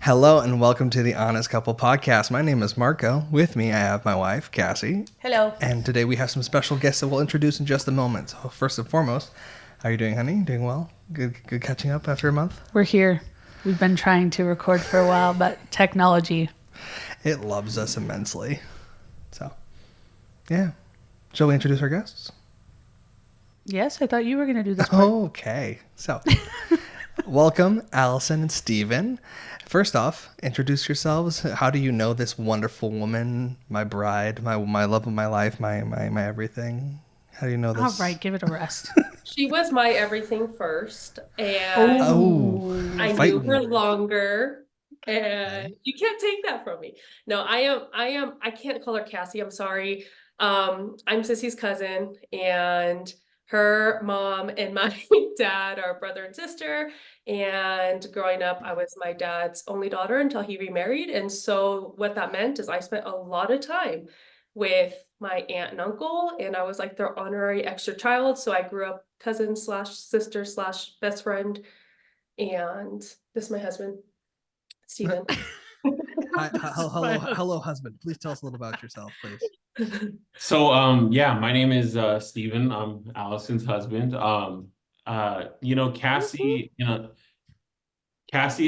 Hello and welcome to the Honest Couple Podcast. My name is Marco. With me, I have my wife, Cassie. Hello. And today we have some special guests that we'll introduce in just a moment. So first and foremost, how are you doing, honey? Doing well? Good catching up after a month? We're here. We've been trying to record for a while, but technology. It loves us immensely. So, yeah. Shall we introduce our guests? Yes, I thought you were going to do this part. Okay. So, welcome, Allison and Steven. First off, introduce yourselves. How do you know this wonderful woman, my bride, my love of my life, my everything? How do you know this? All right, give it a rest. She was my everything first, and I knew her longer, and you can't take that from me. No, I can't call her Cassie. I'm sorry. I'm Sissy's cousin, and her mom and my dad are brother and sister. And growing up, I was my dad's only daughter until he remarried. And so what that meant is I spent a lot of time with my aunt and uncle, and I was like their honorary extra child. So I grew up cousin slash sister slash best friend. And this is my husband, Steven. Hi, hello, husband. Please tell us a little about yourself, please. So, my name is Steven. I'm Allison's husband. Cassie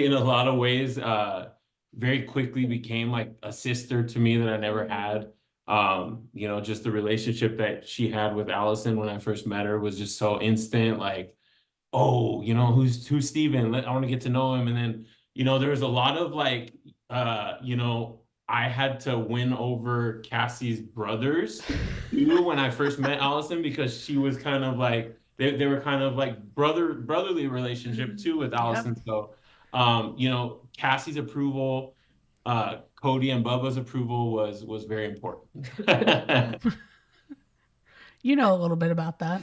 in a lot of ways very quickly became like a sister to me that I never had. Just the relationship that she had with Allison when I first met her was just so instant, like, oh, who's Steven? I want to get to know him. And then, there was a lot of like, I had to win over Cassie's brothers too when I first met Allison, because she was kind of like, they were kind of like brotherly relationship too with Allison. Yep. So, Cassie's approval, Cody and Bubba's approval was very important. You know a little bit about that.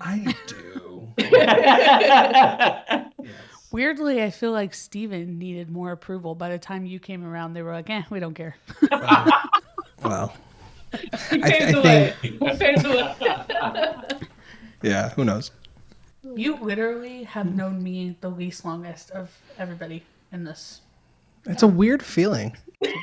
I do. Yes. Weirdly, I feel like Steven needed more approval. By the time you came around, they were like, we don't care. Well, I think. Yeah, who knows? You literally have known me the least longest of everybody in this. It's a weird feeling.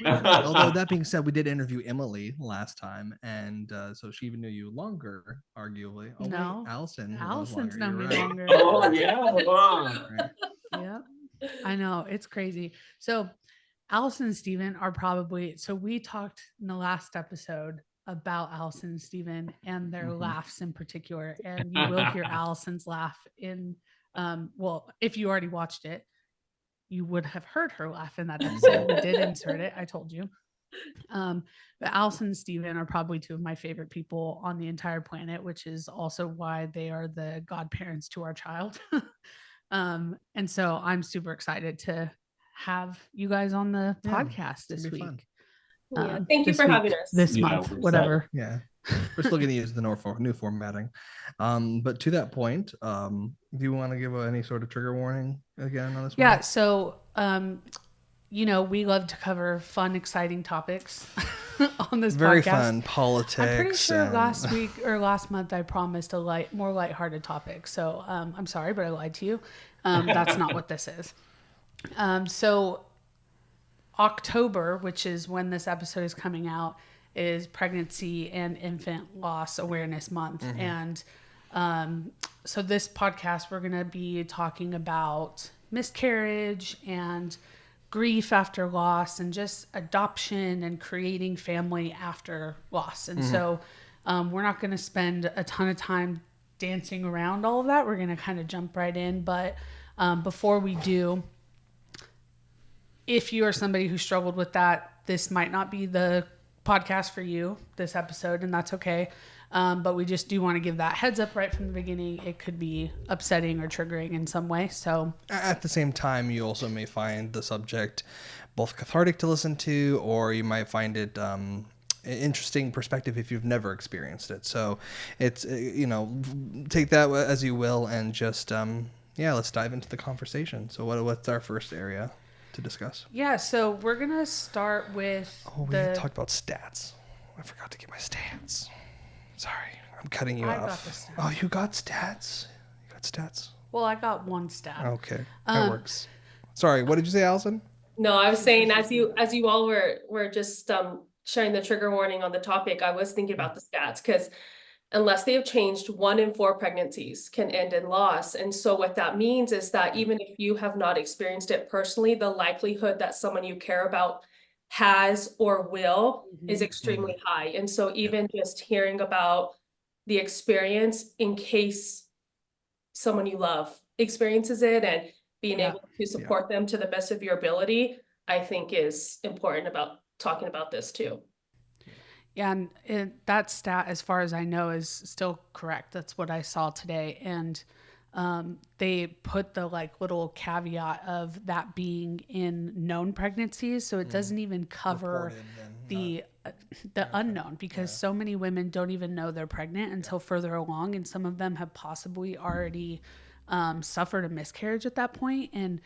Although that being said, we did interview Emily last time, and so she even knew you longer, arguably. Oh, no, wait, Allison's known me longer. Oh yeah, right. Yeah, I know, it's crazy. So Allison and Steven are probably. So we talked in the last episode about Allison and Steven and their laughs in particular, and you will hear Allison's laugh in. Well, if you already watched it, you would have heard her laugh in that episode. We did insert it. I told you. But Allison and Steven are probably two of my favorite people on the entire planet, which is also why they are the godparents to our child. And so I'm super excited to have you guys on the podcast this week. Thank you for having us. This month, whatever. Yeah. We're still going to use the new formatting. But to that point, do you want to give any sort of trigger warning again on this one? Yeah. So, we love to cover fun, exciting topics on this Very podcast. Fun politics. I'm pretty sure last week or last month I promised a more lighthearted topic. So I'm sorry, but I lied to you. That's not what this is. So October, which is when this episode is coming out, is Pregnancy and Infant Loss Awareness Month. And so this podcast, we're going to be talking about miscarriage and grief after loss and just adoption and creating family after loss. And so we're not going to spend a ton of time dancing around all of that. We're going to kind of jump right in. But before we do, if you are somebody who struggled with that, this might not be the podcast for you, this episode, and that's okay. But we just do want to give that heads up right from the beginning. It could be upsetting or triggering in some way. So at the same time, you also may find the subject both cathartic to listen to, or you might find it interesting perspective if you've never experienced it. So it's, take that as you will, and just, let's dive into the conversation. So what's our first area to discuss? Yeah, so we're going to start with we talked about stats. I forgot to get my stats. Sorry, I'm cutting you off. Oh, you got stats? You got stats? Well, I got one stat. Okay, that works. Sorry, what did you say, Allison? No, I was saying as you all were just sharing the trigger warning on the topic, I was thinking about the stats because unless they have changed, 1 in 4 pregnancies can end in loss. And so what that means is that even if you have not experienced it personally, the likelihood that someone you care about has or will is extremely high. And so even just hearing about the experience in case someone you love experiences it and being Yeah. able to support them to the best of your ability, I think is important about talking about this too. Yeah, and that stat, as far as I know, is still correct. That's what I saw today, and they put the like little caveat of that being in known pregnancies, so it doesn't even cover the unknown, because so many women don't even know they're pregnant until further along, and some of them have possibly already suffered a miscarriage at that point. And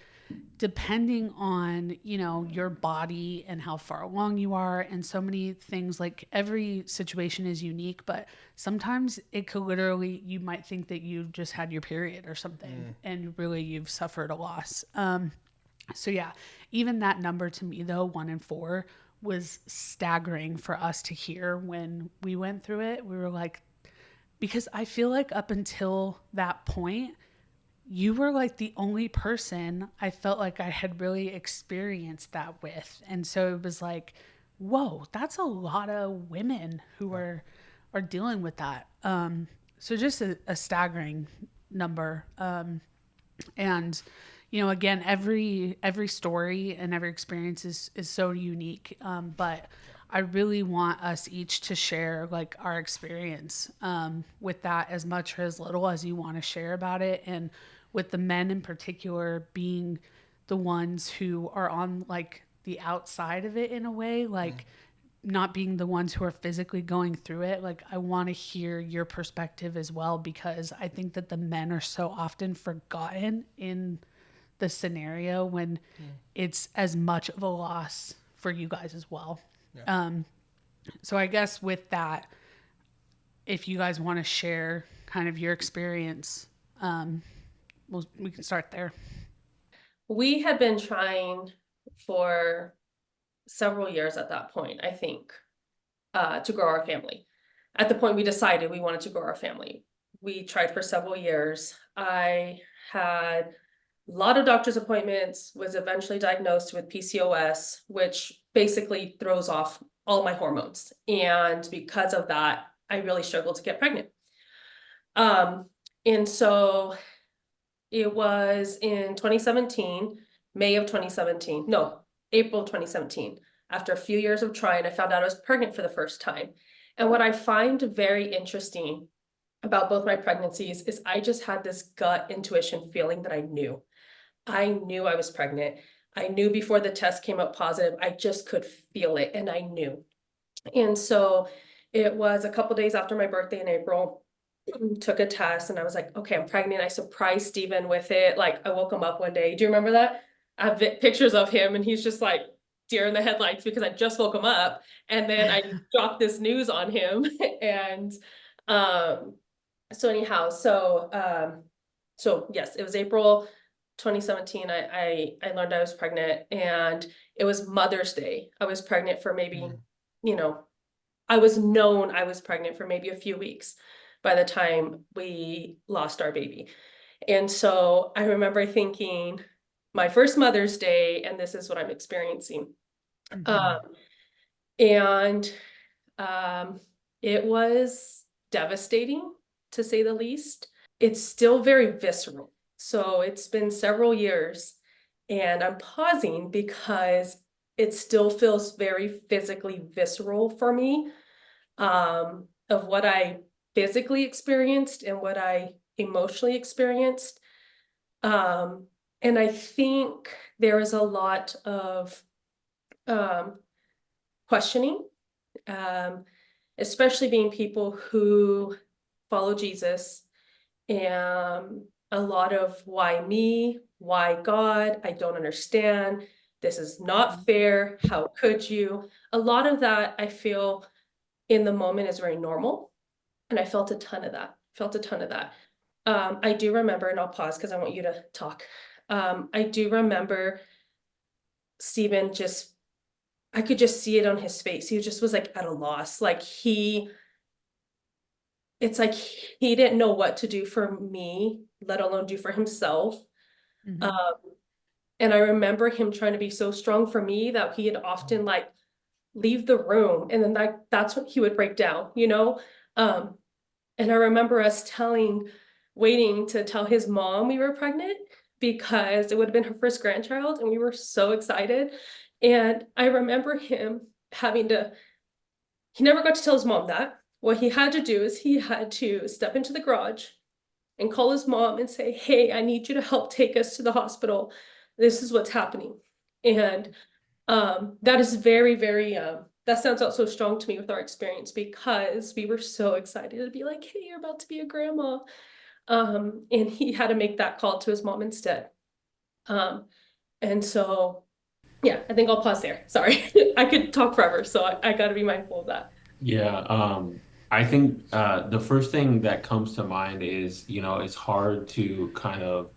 depending on, you know, your body and how far along you are and so many things, like every situation is unique, but sometimes it could literally, you might think that you just had your period or something and really you've suffered a loss. So yeah, even that number to me though, 1 in 4, was staggering for us to hear when we went through it. We were like, because I feel like up until that point, you were like the only person I felt like I had really experienced that with. And so it was like, whoa, that's a lot of women who are dealing with that. So just a staggering number. And you know, again, every story and every experience is so unique. But I really want us each to share like our experience with that, as much or as little as you want to share about it. And with the men in particular being the ones who are on like the outside of it in a way, like not being the ones who are physically going through it. Like, I want to hear your perspective as well, because I think that the men are so often forgotten in the scenario when it's as much of a loss for you guys as well. So I guess with that, if you guys want to share kind of your experience, we can start there. We had been trying for several years at that point, I think, to grow our family. At the point we decided we wanted to grow our family, we tried for several years. I had a lot of doctor's appointments, was eventually diagnosed with PCOS, which basically throws off all my hormones. And because of that, I really struggled to get pregnant. And so it was in 2017, May of 2017, no, April 2017. After a few years of trying, I found out I was pregnant for the first time. And what I find very interesting about both my pregnancies is I just had this gut intuition feeling that I knew I was pregnant. I knew before the test came up positive. I just could feel it, and I knew. And so it was a couple days after my birthday in April, took a test, and I was like, okay, I'm pregnant. I surprised Steven with it. Like, I woke him up one day. Do you remember that? I have pictures of him, and he's just like deer in the headlights because I just woke him up. And then I dropped this news on him. And so anyhow, so yes, it was April 2017. I learned I was pregnant, and it was Mother's Day. I was pregnant for maybe, you know, I was known I was pregnant for maybe a few weeks by the time we lost our baby. And so I remember thinking, my first Mother's Day, and this is what I'm experiencing. And it was devastating, to say the least. It's still very visceral. So it's been several years, and I'm pausing because it still feels very physically visceral for me, of what I physically experienced and what I emotionally experienced. And I think there is a lot of questioning, especially being people who follow Jesus, and a lot of why me, why God, I don't understand. This is not fair. How could you? A lot of that I feel in the moment is very normal. And I felt a ton of that, I do remember, and I'll pause because I want you to talk. I do remember Stephen just, I could just see it on his face. He just was like at a loss. Like it's like he didn't know what to do for me, let alone do for himself. Mhm. Um, and I remember him trying to be so strong for me that he'd often like leave the room, and then that's when he would break down, you know? Um, and I remember us waiting to tell his mom we were pregnant because it would have been her first grandchild, and we were so excited. And I remember him having to, he never got to tell his mom that. What he had to do is he had to step into the garage and call his mom and say, "Hey, I need you to help take us to the hospital. This is what's happening." And that is very, very, that stands out so strong to me with our experience because we were so excited to be like, "Hey, you're about to be a grandma." And he had to make that call to his mom instead. Um, and so, yeah, I think I'll pause there. Sorry, I could talk forever, so I got to be mindful of that. Yeah, I think the first thing that comes to mind is, it's hard to kind of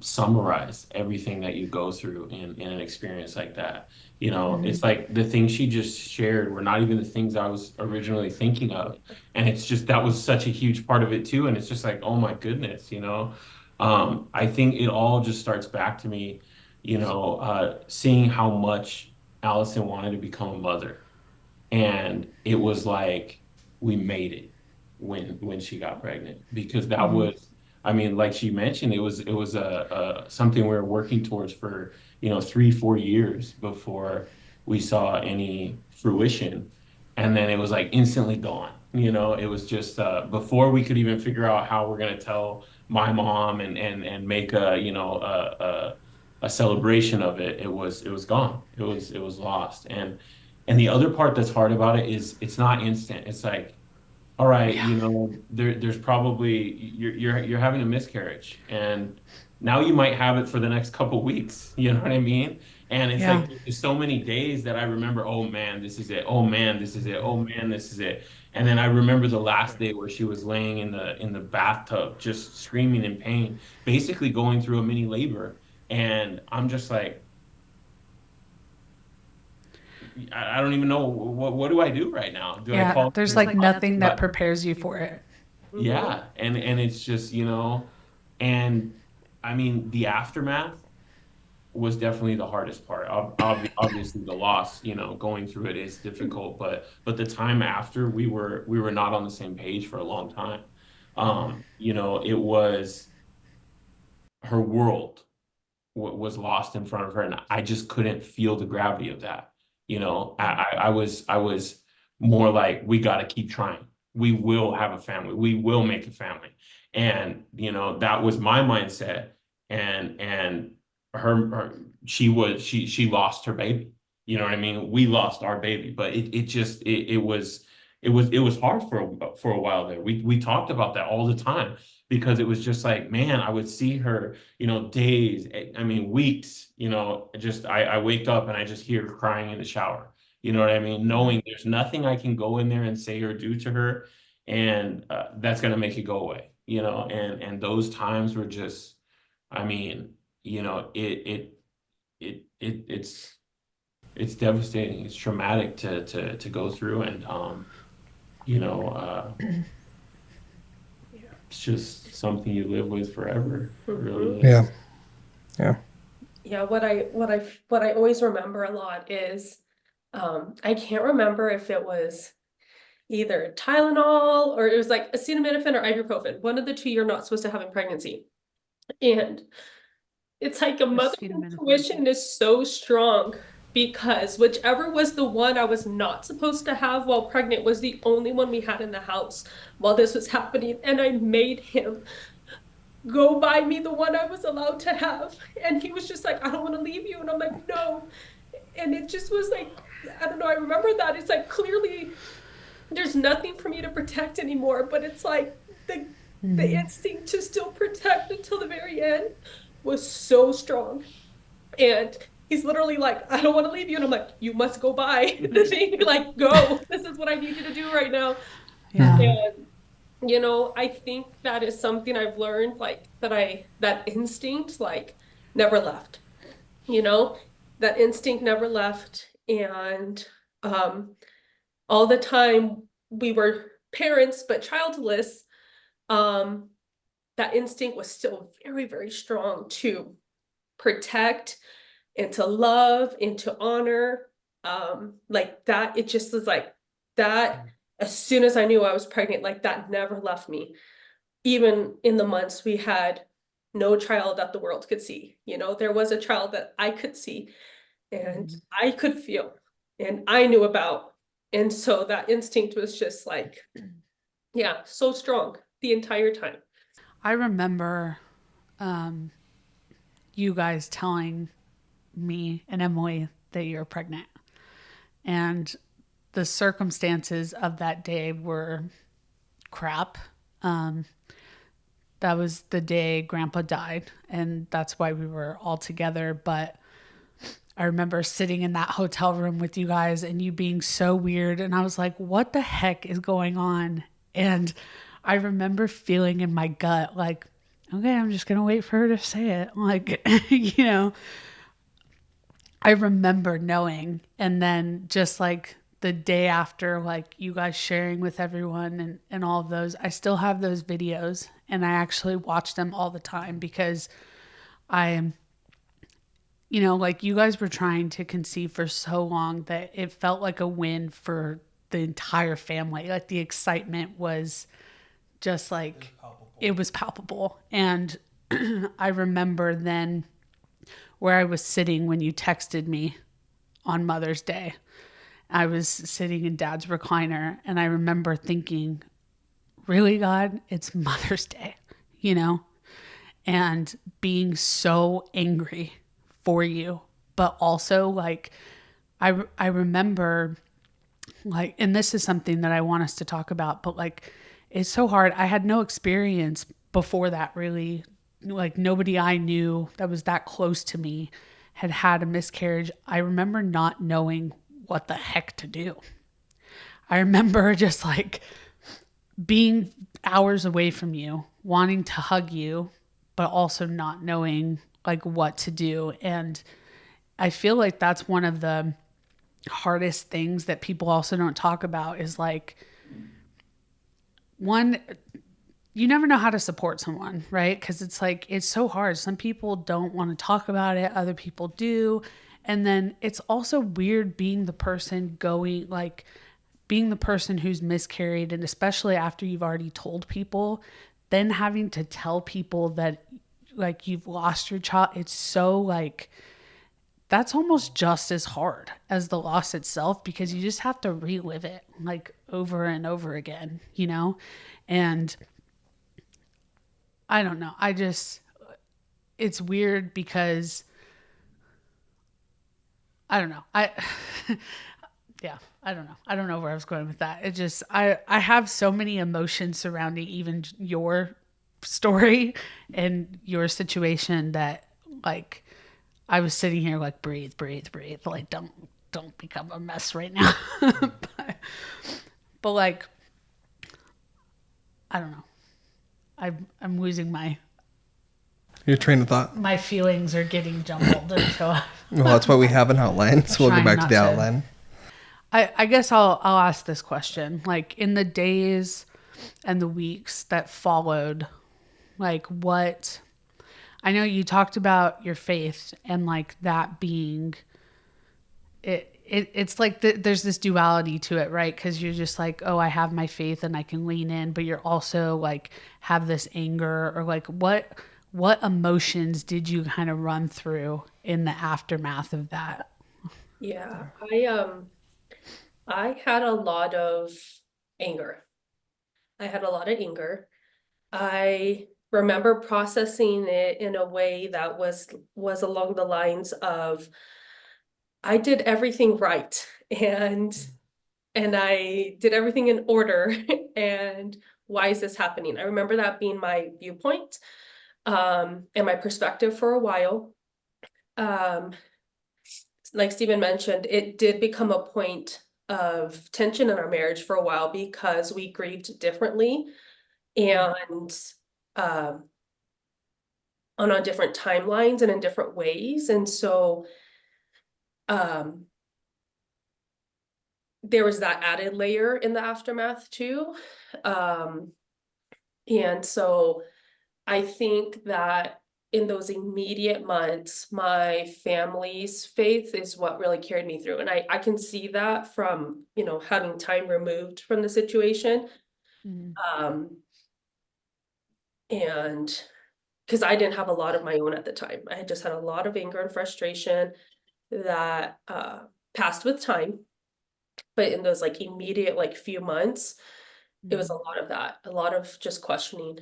summarize everything that you go through in an experience like that. It's Mhm. like the things she just shared were not even the things I was originally thinking of. And it's just that was such a huge part of it too. And it's just like, oh my goodness, I think it all just starts back to me, seeing how much Allison wanted to become a mother, and it was like we made it when she got pregnant, because that Mhm. was, I mean, like she mentioned, it was a something we were working towards for 3-4 years before we saw any fruition. And then it was like instantly gone. It was just before we could even figure out how we're going to tell my mom and make a celebration of it. It was gone. It was lost. And the other part that's hard about it is it's not instant. It's like, all right, Yeah. there's probably you're having a miscarriage, and now you might have it for the next couple weeks. You know what I mean? And it's Yeah. like there's so many days that I remember, oh man, this is it. Oh man, this is it. Oh man, this is it. And then I remember the last day where she was laying in the bathtub, just screaming in pain, basically going through a mini labor. And I'm just like, I don't even know what do I do right now? Do I Yeah. call There's her? like nothing that But prepares you for it. Mhm. yeah, and it's just, and I mean the aftermath was definitely the hardest part. Obviously the loss, going through it is difficult, but the time after, we were not on the same page for a long time. It was her world was lost in front of her, and I just couldn't feel the gravity of that. I was more like, we got to keep trying. We will have a family. We will make a family. And that was my mindset. And she lost her baby. You know what I mean? We lost our baby, but it was hard for a while there. We talked about that all the time, because it was just like, man, I would see her, days, I mean, weeks, just I wake up and I just hear her crying in the shower. You know what I mean? Mhm. Knowing there's nothing I can go in there and say or do to her, and that's gonna make it go away. And those times were just, I mean, it's devastating. It's traumatic to go through, and you know, uh, it's just something you live with forever. It really Mhm. Yeah. is. Yeah. Yeah, what I always remember a lot is, I can't remember if it was either Tylenol or it was like acetaminophen or ibuprofen. One of the two you're not supposed to have in pregnancy. And it's like a mother's Acetaminophen. intuition is so strong because whichever was the one I was not supposed to have while pregnant was the only one we had in the house while this was happening. And I made him go buy me the one I was allowed to have. And he was just like, "I don't want to leave you." And I'm like, "No." And it just was like, I don't know, I remember that. It's like clearly there's nothing for me to protect anymore, but it's like the Mhm. instinct to still protect until the very end was so strong. And he's literally like, "I don't want to leave you." And I'm like, "You must go buy the thing. Like, go. This is what I need you to do right now." Yeah. Hmm. And I think that is something I've learned, like that instinct, like never left, you know? that instinct never left. And all the time we were parents, but childless, that instinct was still very, very strong to protect and to love and to honor. Like that, it just was like that. As soon as I knew I was pregnant, like that never left me. Even in the months we had no child that the world could see, there was a child that I could see and I could feel and I knew about. And so that instinct was just like, yeah, so strong the entire time. I remember you guys telling me and Emily that you're pregnant. And the circumstances of that day were crap. That was the day Grandpa died, and that's why we were all together. But I remember sitting in that hotel room with you guys and you being so weird. And I was like, what the heck is going on? And I remember feeling in my gut, like, okay, I'm just going to wait for her to say it. Like, I remember knowing. And then just like the day after, like you guys sharing with everyone and all of those, I still have those videos and I actually watch them all the time because like you guys were trying to conceive for so long that it felt like a win for the entire family. Like the excitement was just like, it was palpable. And I remember then where I was sitting when you texted me on Mother's Day. I was sitting in Dad's recliner and I remember thinking, really, God, it's Mother's Day, and being so angry for you. But also like, I remember like, and this is something that I want us to talk about, but like, it's so hard. I had no experience before that really. Like nobody I knew that was that close to me had a miscarriage. I remember not knowing what the heck to do. I remember just like being hours away from you, wanting to hug you, but also not knowing like what to do. And I feel like that's one of the hardest things that people also don't talk about is like, one, you never know how to support someone, right? Because it's like, it's so hard. Some people don't want to talk about it. Other people do. And then it's also weird being the person who's miscarried. And especially after you've already told people, then having to tell people that like you've lost your child. It's so like, that's almost just as hard as the loss itself because you just have to relive it like over and over again, And I don't know. It's weird because I don't know. I don't know. I don't know where I was going with that. It just, I have so many emotions surrounding even your story and your situation that like, I was sitting here like, breathe. Like, don't become a mess right now. but like, I don't know. I'm losing your train of thought. My feelings are getting jumbled until. Well, that's why we have an outline. So we'll go back to the outline. I guess I'll ask this question. Like in the days and the weeks that followed, like what? I know you talked about your faith and like that being. It's like there's this duality to it, right? Because you're just like, oh, I have my faith and I can lean in, but you're also like have this anger or like what emotions did you kind of run through in the aftermath of that? Yeah, I had a lot of anger. I remember processing it in a way that was along the lines of I did everything right and I did everything in order and why is this happening? I remember that being my viewpoint and my perspective for a while. Like Stephen mentioned, it did become a point of tension in our marriage for a while because we grieved differently and on different timelines and in different ways. And so um, there was that added layer in the aftermath too. And so I think that in those immediate months, my family's faith is what really carried me through. And I can see that from, having time removed from the situation. Um, and because I didn't have a lot of my own at the time. I had just had a lot of anger and frustration that passed with time. But in those like immediate like few months, it was a lot of that, a lot of just questioning.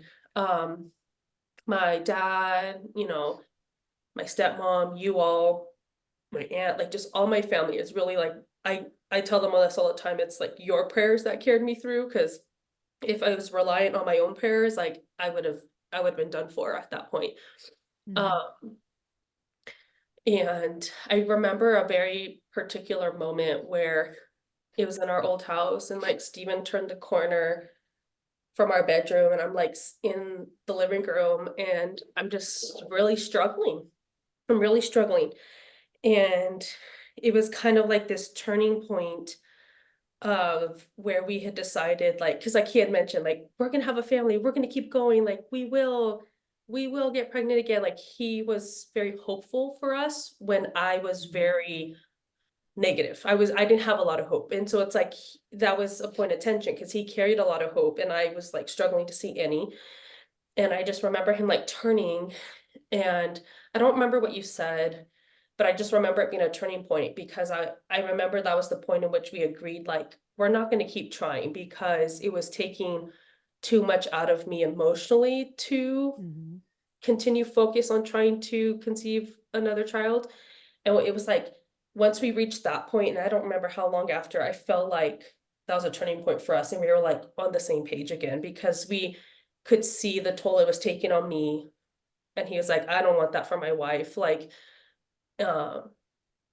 My dad, my stepmom, you all, my aunt, like just all my family is really like, I tell them all this all the time. It's like your prayers that carried me through. Cause if I was reliant on my own prayers, like I would have been done for at that point. And I remember a very particular moment where it was in our old house and like Steven turned the corner from our bedroom and I'm like in the living room and I'm just really struggling. I'm really struggling. And it was kind of like this turning point of where we had decided, like, because like he had mentioned, like, we're gonna have a family, we're gonna keep going, like we will get pregnant again. Like he was very hopeful for us when I was very negative. I didn't have a lot of hope. And so it's like that was a point of tension because he carried a lot of hope and I was like struggling to see any. And I just remember him like turning, and I don't remember what you said, but I just remember it being a turning point because I remember that was the point in which we agreed, like, we're not going to keep trying because it was taking too much out of me emotionally to continue focus on trying to conceive another child. And it was like, once we reached that point, and I don't remember how long after, I felt like that was a turning point for us. And we were like on the same page again because we could see the toll it was taking on me. And he was like, I don't want that for my wife. Like, and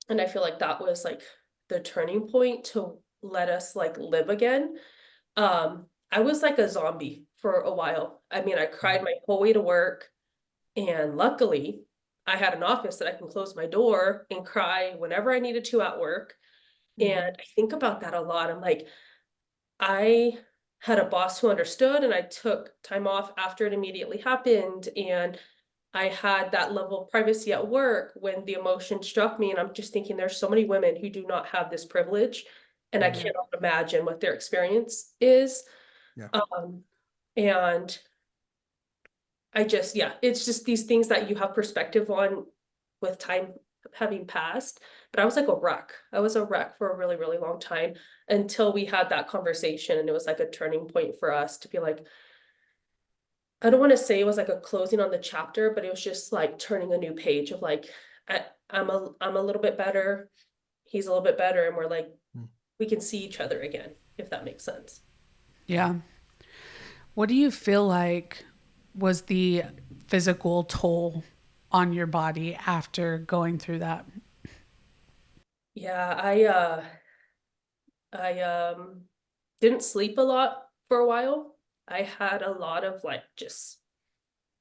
I feel like that was like the turning point to let us like live again. I was like a zombie for a while. I mean, I cried my whole way to work. And luckily, I had an office that I can close my door and cry whenever I needed to at work. And I think about that a lot. I'm like, I had a boss who understood, and I took time off after it immediately happened. And I had that level of privacy at work when the emotion struck me. And I'm just thinking there's so many women who do not have this privilege. And I cannot imagine what their experience is. Yeah. And it's just these things that you have perspective on with time having passed. But I was like a wreck. I was a wreck for a really, really long time until we had that conversation. And it was like a turning point for us to be like, I don't want to say it was like a closing on the chapter, but it was just like turning a new page of like, I'm a little bit better. He's a little bit better. And we're like, we can see each other again, if that makes sense. Yeah. What do you feel like was the physical toll on your body after going through that? Yeah, I didn't sleep a lot for a while. I had a lot of like just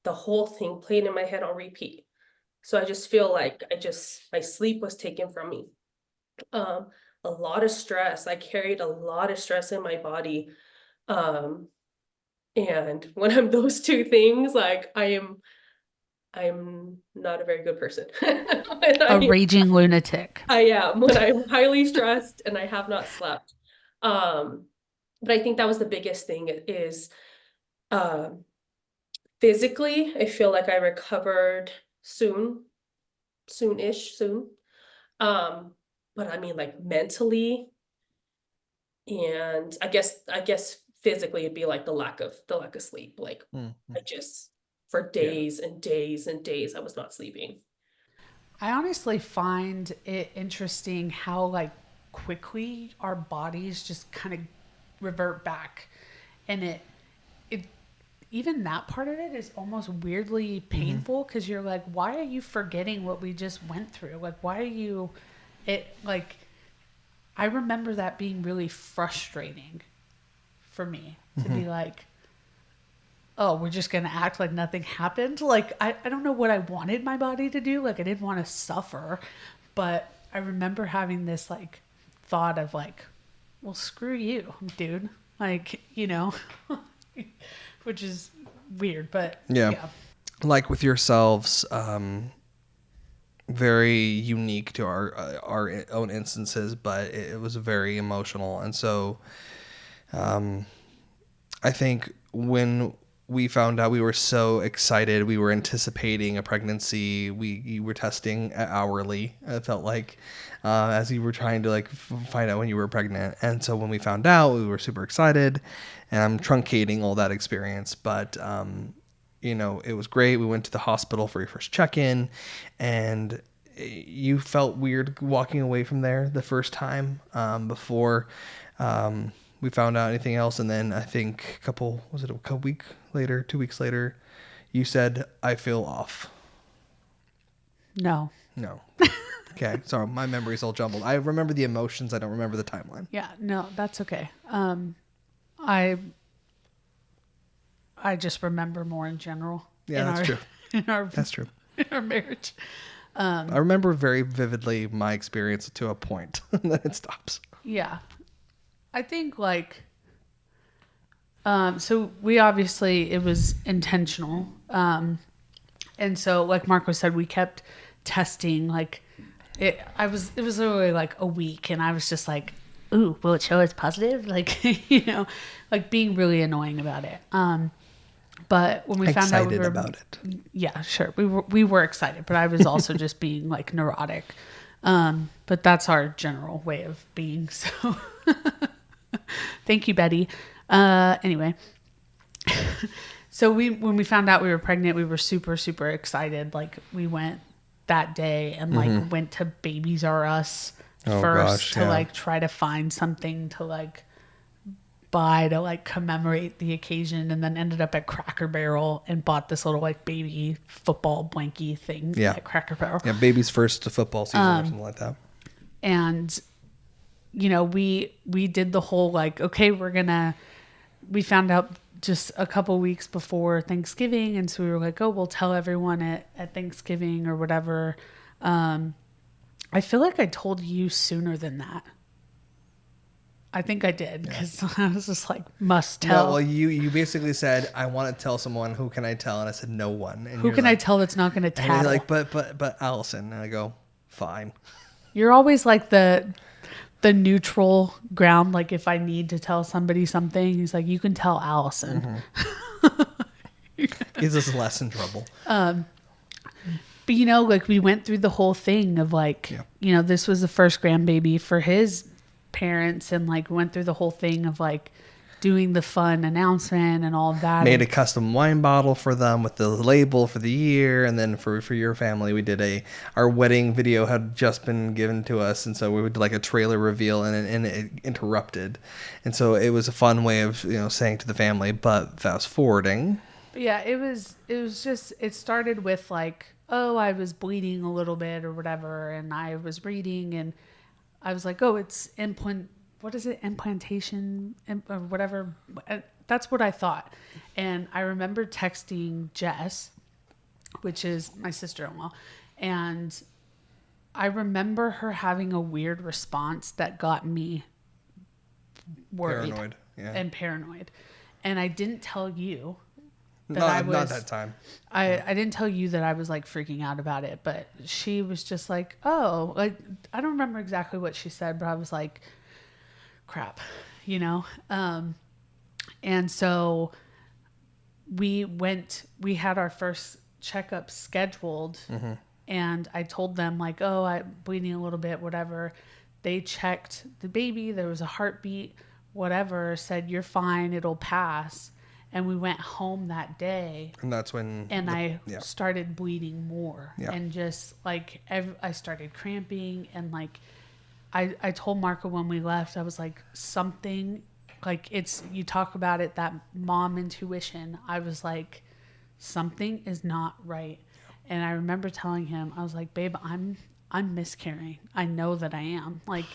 the whole thing playing in my head on repeat. So I just feel like my sleep was taken from me. A lot of stress. I carried a lot of stress in my body. And when I'm those two things, like I'm not a very good person. A raging lunatic. I am when I'm highly stressed and I have not slept. But I think that was the biggest thing is physically, I feel like I recovered soon-ish. But I mean like mentally, and I guess physically it'd be like the lack of sleep. Like I just for days and days and days I was not sleeping. I honestly find it interesting how like quickly our bodies just kind of revert back, and it even that part of it is almost weirdly painful because you're like, why are you forgetting what we just went through? Like, why are you it like I remember that being really frustrating for me to be like, oh, we're just going to act like nothing happened. Like, I don't know what I wanted my body to do. Like, I didn't want to suffer, but I remember having this like thought of like, well, screw you, dude. Like, you know, which is weird, but yeah. Like with yourselves, very unique to our own instances, but it was very emotional. And so I think when we found out, we were so excited. We were anticipating a pregnancy. You were testing hourly. It felt like, as you were trying to like find out when you were pregnant. And so when we found out, we were super excited, and I'm truncating all that experience. But, you know, it was great. We went to the hospital for your first check-in, and you felt weird walking away from there the first time, before, we found out anything else. And then I think a week later, 2 weeks later, you said, I feel off. No. Okay. Sorry. My memory's all jumbled. I remember the emotions. I don't remember the timeline. Yeah, no, that's okay. I just remember more in general. Yeah, that's true. That's true. In our marriage. I remember very vividly my experience to a point, and then it stops. Yeah. I think like, so we obviously, it was intentional. And so like Marco said, we kept testing like it was literally like a week, and I was just like, ooh, will it show it's positive? Like, you know, like being really annoying about it. But when we found out we were about it. Yeah, sure. We were excited, but I was also just being like neurotic. But that's our general way of being. So thank you, Betty. Anyway, so when we found out we were pregnant, we were super, super excited. Like we went that day and like went to Babies R Us first to like try to find something to like buy to like commemorate the occasion, and then ended up at Cracker Barrel and bought this little like baby football blankie thing at Cracker Barrel. Yeah, baby's first football season or something like that. And you know, we did the whole like, okay, we found out just a couple weeks before Thanksgiving, and so we were like, oh, we'll tell everyone at Thanksgiving or whatever. I feel like I told you sooner than that. I think I did, because I was just like, must tell. No, well, you basically said, I want to tell someone. Who can I tell? And I said, no one. And who can I tell that's not going to tattle? And you're like, but Allison. And I go, fine. You're always like the neutral ground. Like if I need to tell somebody something, he's like, you can tell Allison. Gives us less in trouble. But you know, like we went through the whole thing of like, you know, this was the first grandbaby for his parents, and like went through the whole thing of like doing the fun announcement and all of that. Made a custom wine bottle for them with the label for the year, and then for your family, we did our wedding video had just been given to us, and so we would do like a trailer reveal, and it interrupted, and so it was a fun way of, you know, saying to the family. But fast forwarding, yeah, it was just, it started with like, oh, I was bleeding a little bit or whatever, and I was reading, and I was like, oh, it's implantation or whatever. That's what I thought. And I remember texting Jess, which is my sister-in-law, and I remember her having a weird response that got me worried and paranoid. And I didn't tell you that not that time. I didn't tell you that I was like freaking out about it, but she was just like, oh, like, I don't remember exactly what she said, but I was like, crap, you know? And so we had our first checkup scheduled, and I told them like, oh, I'm bleeding a little bit, whatever. They checked the baby. There was a heartbeat, whatever, said, you're fine. It'll pass. And we went home that day. And that's when... I started bleeding more. Yeah. And just like, I started cramping. And like, I told Marco when we left, I was like, something, like you talk about it, that mom intuition. I was like, something is not right. And I remember telling him, I was like, babe, I'm miscarrying. I know that I am. Like,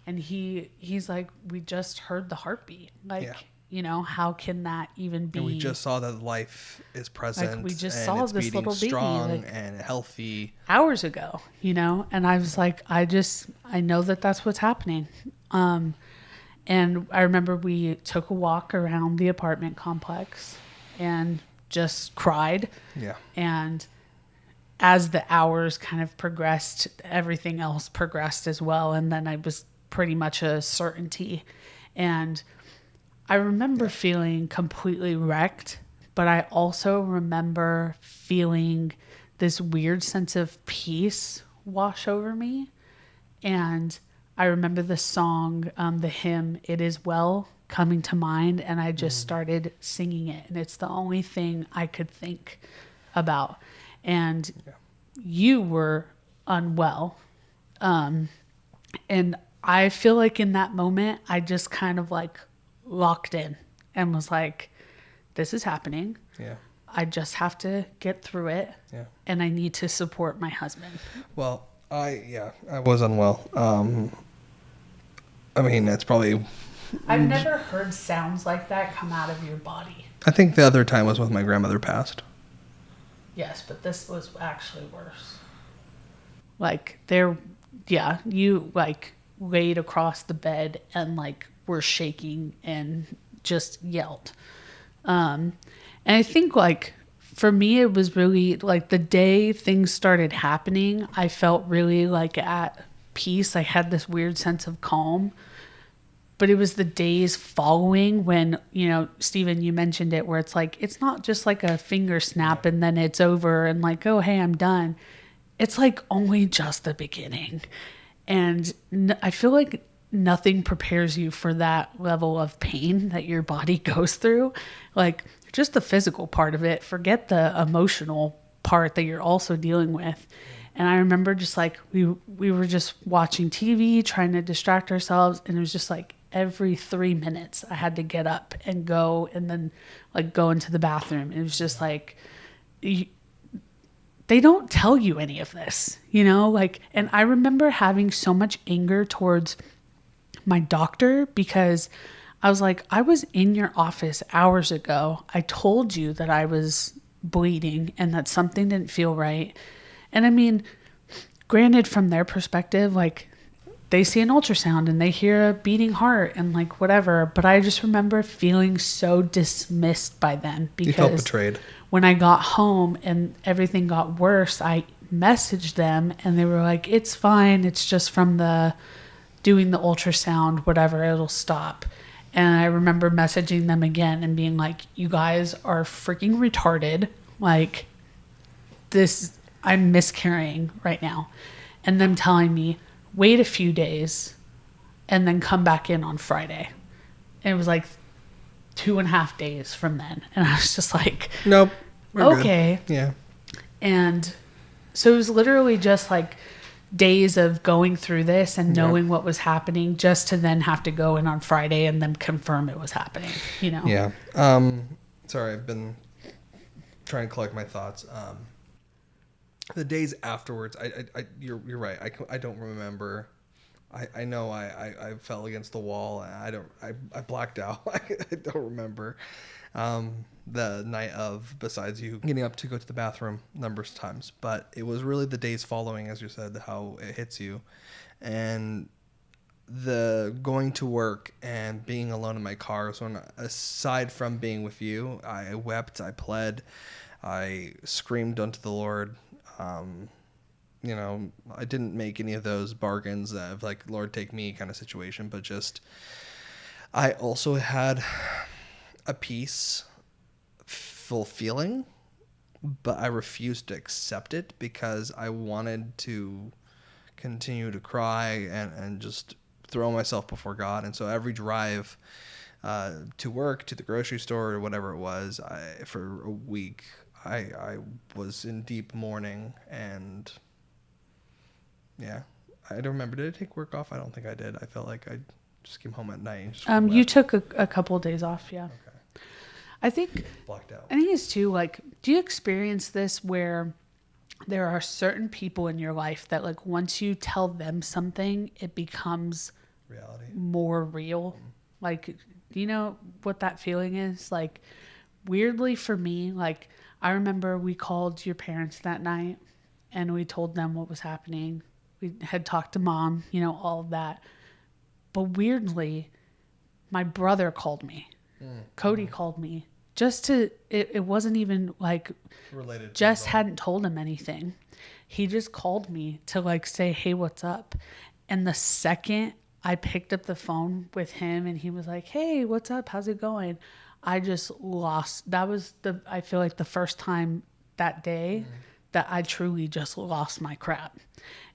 and he's like, we just heard the heartbeat. Like, You know, how can that even be? And we just saw that life is present. Like, we just and saw it's this beating little baby, strong like, and healthy hours ago, you know? And I was like, I know that that's what's happening. And I remember we took a walk around the apartment complex and just cried. Yeah. And as the hours kind of progressed, everything else progressed as well. And then I was pretty much a certainty. And I remember feeling completely wrecked, but I also remember feeling this weird sense of peace wash over me. And I remember the song, the hymn, It Is Well, coming to mind, and I just started singing it. And it's the only thing I could think about. And you were unwell. And I feel like in that moment, I just kind of like locked in and was like, this is happening. Yeah. I just have to get through it. Yeah. And I need to support my husband. Well, I was unwell. I mean, that's probably... I've never heard sounds like that come out of your body. I think the other time was when my grandmother passed. Yes, but this was actually worse. Like, you like laid across the bed and like were shaking and just yelled. And I think like for me, it was really like the day things started happening, I felt really like at peace. I had this weird sense of calm. But it was the days following when, you know, Stephen, you mentioned it, where it's like, it's not just like a finger snap and then it's over and like, oh, hey, I'm done. It's like only just the beginning. And I feel like nothing prepares you for that level of pain that your body goes through. Like just the physical part of it, forget the emotional part that you're also dealing with. And I remember just like, we were just watching TV, trying to distract ourselves. And it was just like, every 3 minutes I had to get up and go and then like go into the bathroom. It was just like, they don't tell you any of this, you know, like, and I remember having so much anger towards my doctor because I was like, I was in your office hours ago. I told you that I was bleeding and that something didn't feel right. And I mean, granted, from their perspective, like, they see an ultrasound and they hear a beating heart and like whatever. But I just remember feeling so dismissed by them because you felt betrayed. When I got home and everything got worse, I messaged them and they were like, it's fine. It's just from doing the ultrasound, whatever, it'll stop. And I remember messaging them again and being like, you guys are freaking retarded. Like I'm miscarrying right now. And them telling me, wait a few days and then come back in on Friday. And it was like 2.5 days from then. And I was just like, nope. Okay. Good. Yeah. And so it was literally just like days of going through this and knowing what was happening just to then have to go in on Friday and then confirm it was happening, you know? Yeah. Sorry, I've been trying to collect my thoughts. The days afterwards, you're right. I don't remember. I know I fell against the wall. And I blacked out. I don't remember the night of. Besides you getting up to go to the bathroom numbers of times, but it was really the days following, as you said, how it hits you, and the going to work and being alone in my car. So aside from being with you, I wept, I pled, I screamed unto the Lord. You know, I didn't make any of those bargains of like, Lord, take me kind of situation, but just, I also had a peaceful feeling, but I refused to accept it because I wanted to continue to cry and just throw myself before God. And so every drive to work, to the grocery store, or whatever it was, for a week, I was in deep mourning. And yeah, I don't remember. Did I take work off? I don't think I did. I felt like I just came home at night and just you took a couple of days off. Yeah. Okay. I think blacked out. I think it's too, like, do you experience this where there are certain people in your life that like once you tell them something, it becomes reality, more real? Like, Do you know what that feeling is? Like, weirdly for me, like, I remember we called your parents that night and we told them what was happening. We had talked to mom, you know, all of that. But weirdly, my brother called me. Cody called me just to, it wasn't even like, Related. Jess hadn't told him anything. He just called me to like say, hey, what's up? And the second I picked up the phone with him and he was like, hey, what's up? How's it going? I just lost. That was I feel like the first time that day that I truly just lost my crap.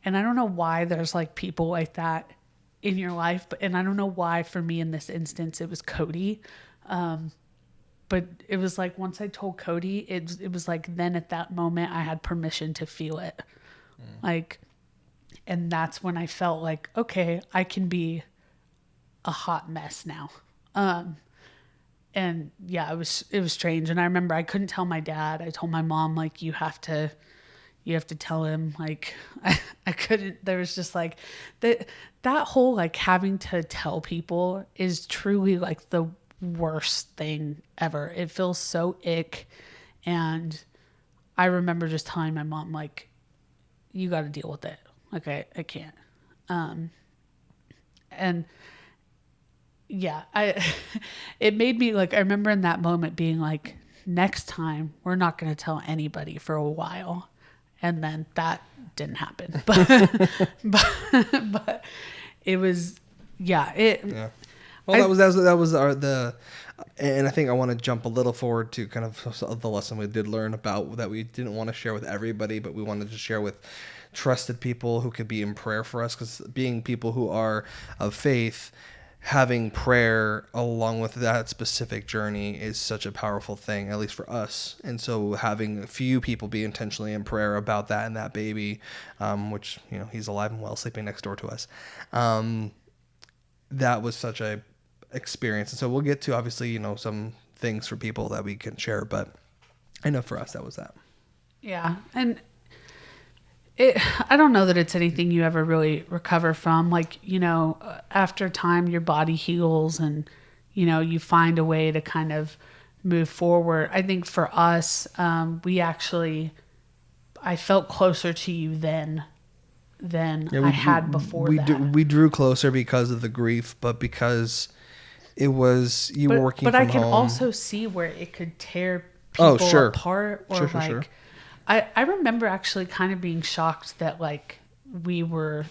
And I don't know why there's like people like that in your life, and I don't know why for me in this instance, it was Cody. But it was like, once I told Cody, it was like, then at that moment I had permission to feel it. Like, and that's when I felt like, okay, I can be a hot mess now. And yeah, it was strange. And I remember I couldn't tell my dad. I told my mom, like, you have to tell him. Like, I couldn't, there was just like that whole, like, having to tell people is truly like the worst thing ever. It feels so ick. And I remember just telling my mom, like, you got to deal with it. Like, I can't. And yeah, it made me like, I remember in that moment being like, next time we're not going to tell anybody for a while. And then that didn't happen, but it was, yeah. Well, that was and I think I want to jump a little forward to kind of the lesson we did learn about that we didn't want to share with everybody, but we wanted to share with trusted people who could be in prayer for us, because being people who are of faith, having prayer along with that specific journey is such a powerful thing, at least for us. And so having a few people be intentionally in prayer about that and that baby, which, you know, he's alive and well, sleeping next door to us. That was such a experience. And so we'll get to, obviously, you know, some things for people that we can share, but I know for us, that was that. Yeah. And I don't know that it's anything you ever really recover from. Like, you know, after time, your body heals and, you know, you find a way to kind of move forward. I think for us, I felt closer to you then than I had before that. We drew closer because of the grief, but because it was, you were working from home. But I can also see where it could tear people apart, or like, I remember actually kind of being shocked that like we were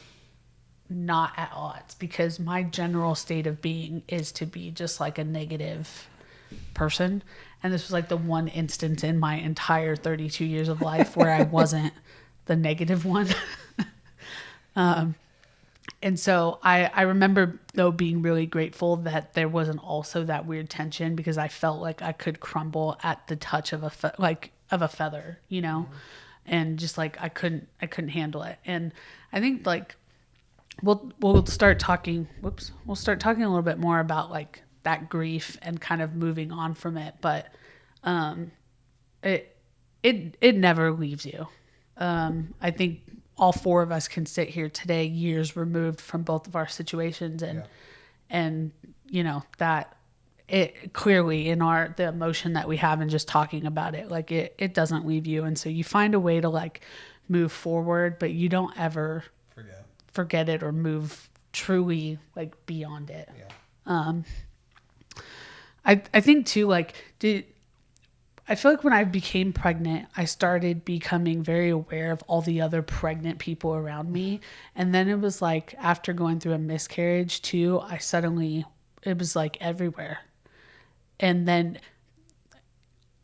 not at odds, because my general state of being is to be just like a negative person. And this was like the one instance in my entire 32 years of life where I wasn't the negative one. And so I remember though being really grateful that there wasn't also that weird tension, because I felt like I could crumble at the touch of a feather, you know, and just like I couldn't handle it. And I think like we'll start talking a little bit more about like that grief and kind of moving on from it, but it never leaves you. I think all four of us can sit here today, years removed from both of our situations, and you know that it clearly in the emotion that we have and just talking about it, like it doesn't leave you. And so you find a way to like move forward, but you don't ever forget it or move truly like beyond it. I think too, like, I feel like when I became pregnant, I started becoming very aware of all the other pregnant people around me. And then it was like after going through a miscarriage too, it was like everywhere. And then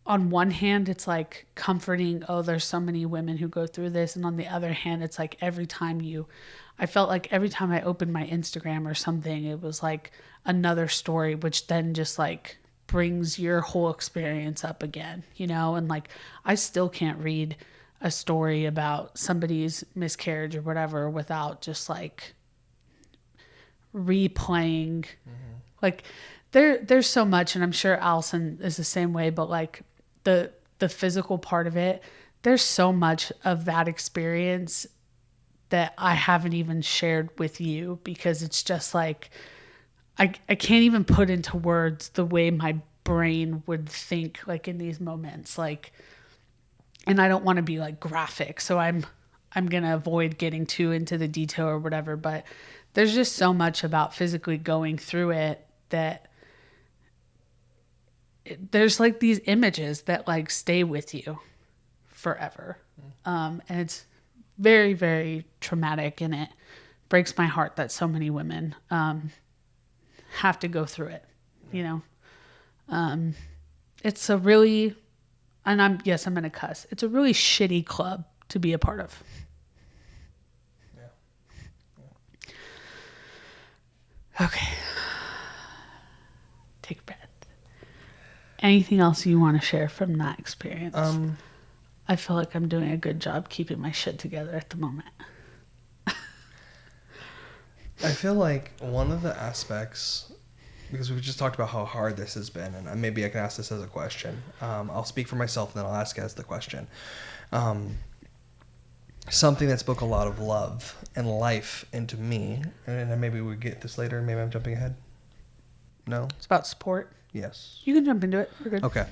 on one hand, it's like comforting. Oh, there's so many women who go through this. And on the other hand, it's like I felt like every time I opened my Instagram or something, it was like another story, which then just like brings your whole experience up again, you know? And like, I still can't read a story about somebody's miscarriage or whatever without just like replaying. Like there's so much, and I'm sure Allison is the same way, but like the physical part of it, there's so much of that experience that I haven't even shared with you, because it's just like, I can't even put into words the way my brain would think like in these moments, like, and I don't want to be like graphic, so I'm going to avoid getting too into the detail or whatever, but there's just so much about physically going through it that there's like these images that like stay with you forever. And it's very, very traumatic, and it breaks my heart that so many women have to go through it, you know. It's a really, and I'm going to cuss. It's a really shitty club to be a part of. Yeah. Okay. Take a breath. Anything else you want to share from that experience? I feel like I'm doing a good job keeping my shit together at the moment. I feel like one of the aspects, because we just talked about how hard this has been, and maybe I can ask this as a question. I'll speak for myself, and then I'll ask as the question. Something that spoke a lot of love and life into me, and maybe we get this later. Maybe I'm jumping ahead. No? It's about support. Yes. You can jump into it. We're good. Okay.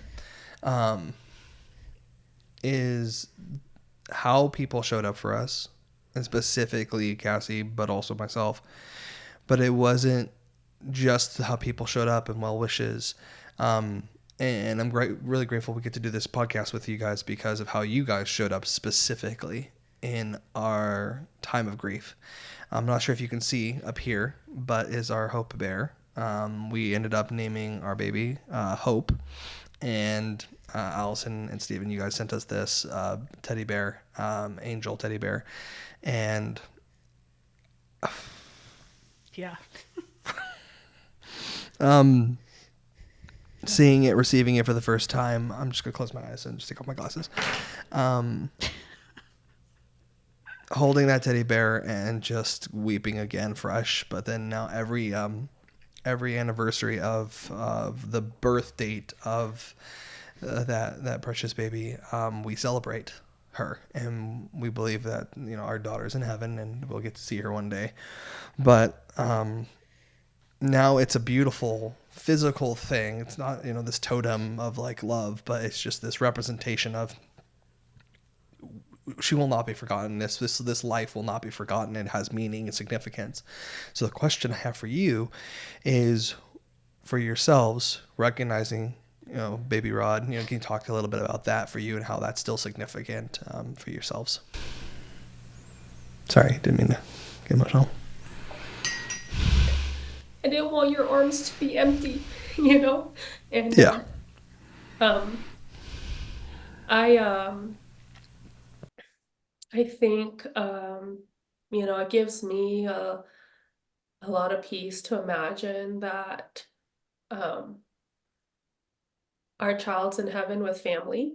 Is how people showed up for us, and specifically Cassie, but also myself. But it wasn't just how people showed up and well wishes. And I'm really grateful we get to do this podcast with you guys because of how you guys showed up specifically in our time of grief. I'm not sure if you can see up here, but is our Hope Bear. We ended up naming our baby Hope, and Allison and Steven, you guys sent us this teddy bear, angel teddy bear, and yeah. Seeing it, receiving it for the first time, I'm just gonna close my eyes and just take off my glasses. Holding that teddy bear and just weeping again fresh, but then now every anniversary of the birth date of that precious baby, we celebrate her, and we believe that our daughter's in heaven and we'll get to see her one day. But now it's a beautiful physical thing. It's not this totem of like love, but it's just this representation of she will not be forgotten. This life will not be forgotten. It has meaning and significance. So the question I have for you is, for yourselves, recognizing, Baby Rod, can you talk a little bit about that for you and how that's still significant for yourselves? Sorry, didn't mean to get emotional. I didn't want your arms to be empty, and yeah. I think, it gives me a lot of peace to imagine that our child's in heaven with family.